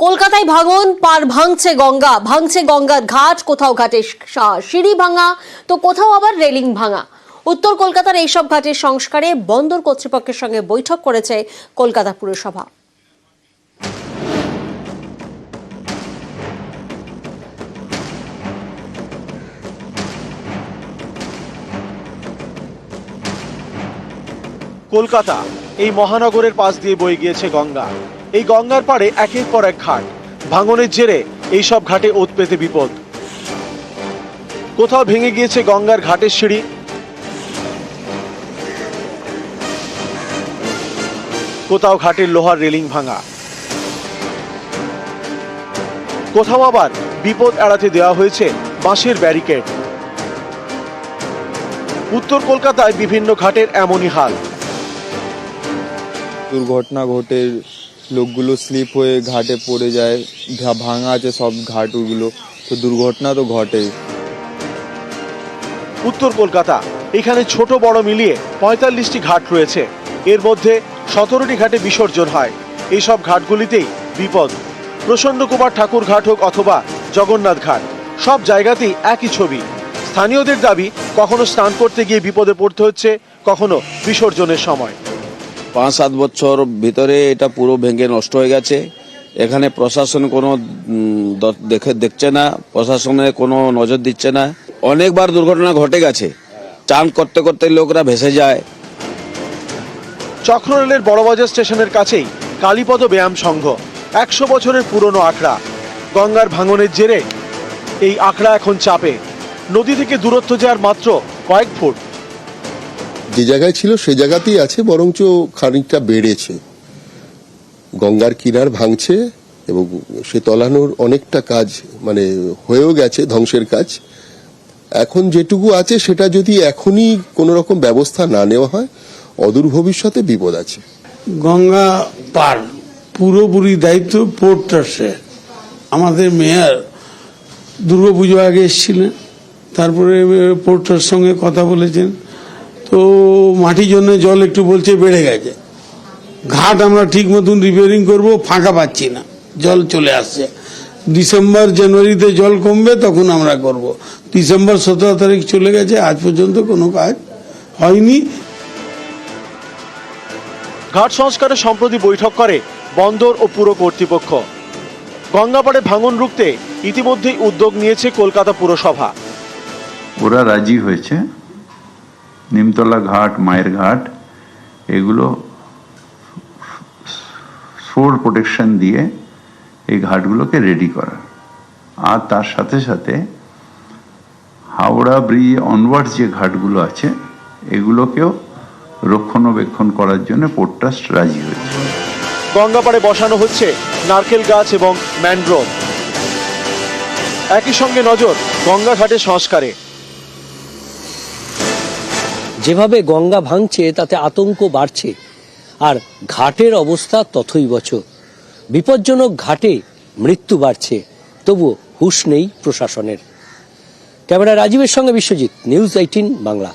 কলকাতায় ভাঙন, পার ভাঙছে গঙ্গার ঘাট, কোথাও ঘাটে সিঁড়ি ভাঙা তো কোথাও আবার রেলিং ভাঙা। উত্তর কলকাতার এইসব ঘাটের সংস্কারে বন্দর কর্তৃপক্ষের সঙ্গে বৈঠক করেছে কলকাতা পুরসভা। কলকাতা এই মহানগরের পাশ দিয়ে বয়ে গিয়েছে গঙ্গা। এই গঙ্গার পাড়ে একের পর এক ঘাট, ভাঙনের জেরে এইসব ঘাটে ওত পেতে বিপদ। কোথাও ভেঙে গিয়েছে গঙ্গার ঘাটের সিঁড়ি, কোথাও ঘাটের লোহার রেলিং ভাঙা, কোথাও আবার বিপদ এড়াতে দেওয়া হয়েছে বাঁশের ব্যারিকেড। উত্তর কলকাতায় বিভিন্ন ঘাটের এমনই হাল। দুর্ঘটনা ঘটে, লোকগুলো স্লিপ হয়ে ঘাটে পড়ে যায়, ভাঙা আছে সব ঘাটগুলো, তো দুর্ঘটনা তো ঘটে। উত্তর কলকাতা এখানে ছোট বড় মিলিয়ে ৪৫টি ঘাট রয়েছে। এর মধ্যে ১৭টি ঘাটে বিসর্জন হয়। এইসব ঘাটগুলিতেই বিপদ। প্রসন্ন কুমার ঠাকুর ঘাট হোক অথবা জগন্নাথ ঘাট, সব জায়গাতেই একই ছবি। স্থানীয়দের দাবি, কখনো স্নান করতে গিয়ে বিপদে পড়তে হচ্ছে, কখনো বিসর্জনের সময়। ৫-৭ বছর ভিতরে এটা পুরো ভেঙে নষ্ট হয়ে গেছে। এখানে প্রশাসন কোনো দেখছে না, প্রশাসনের কোনো নজর দিচ্ছে না। অনেকবার দুর্ঘটনা ঘটে গেছে, চান করতে করতে লোকরা ভেসে যায়। চক্ররেলের বড়বাজার স্টেশনের কাছেই কালীপদ ব্যায়াম সংঘ, ১০০ বছরের পুরনো আখড়া। গঙ্গার ভাঙনের জেরে এই আখড়া এখন চাপে। নদী থেকে দূরত্ব যার মাত্র কয়েক ফুট। যে জায়গায় ছিল সে জায়গাতেই আছে, বরঞ্চ খানিকটা বেড়েছে। গঙ্গার কিনার ভাঙছে এবং সে তলানোর অনেকটা কাজ হয়েও গেছে, ধ্বংসের কাজ। এখন যেটুকু আছে সেটা যদি এখনই কোনো রকম ব্যবস্থা না নেওয়া হয়, অদূর ভবিষ্যতে বিপদ আছে। গঙ্গা পার পুরোপুরি দায়িত্ব পোর্ট ট্রাস্টের। আমাদের মেয়র দুর্গাপুজো আগে এসেছিলেন, তারপরে পোর্ট ট্রাস্টের সঙ্গে কথা বলেছেন, তো মাটির জন্য জল একটু বলছে বেড়ে গেছে। ঘাট আমরা ঠিক মতন রিপেয়ারিং করব, ফাঁকা পাচ্ছি না, জল চলে আসছে। ডিসেম্বর জানুয়ারিতে জল কমবে, তখন আমরা করব। ডিসেম্বর ১৭ তারিখ চলে গেছে, আজ পর্যন্ত কোনো কাজ হয়নি। ঘাট সংস্কারে সম্প্রতি বৈঠক করে বন্দর ও পুর কর্তৃপক্ষ। গঙ্গাপাড়ে ভাঙন রুখতে ইতিমধ্যেই উদ্যোগ নিয়েছে কলকাতা পুরসভা। ওরা রাজি হয়েছে নিমতলা ঘাট, মায়ের ঘাট, এগুলো সোর প্রোটেকশন দিয়ে এই ঘাটগুলোকে রেডি করা। আর তার সাথে সাথে হাওড়া ব্রিজ অনওয়ার্ডস যে ঘাটগুলো আছে এগুলোকেও রক্ষণাবেক্ষণ করার জন্য পোর্ট ট্রাস্ট রাজি হয়েছে। গঙ্গাপাড়ে বসানো হচ্ছে নারকেল গাছ এবং ম্যানগ্রোভ। একই সঙ্গে নজর গঙ্গা ঘাটের সংস্কারে। যেভাবে গঙ্গা ভাঙছে তাতে আতঙ্ক বাড়ছে, আর ঘাটের অবস্থা তথৈবচ। বিপজ্জনক ঘাটে মৃত্যু বাড়ছে, তবুও হুঁশ নেই প্রশাসনের। ক্যামেরা রাজীবের সঙ্গে বিশ্বজিৎ, নিউজ 18 বাংলা।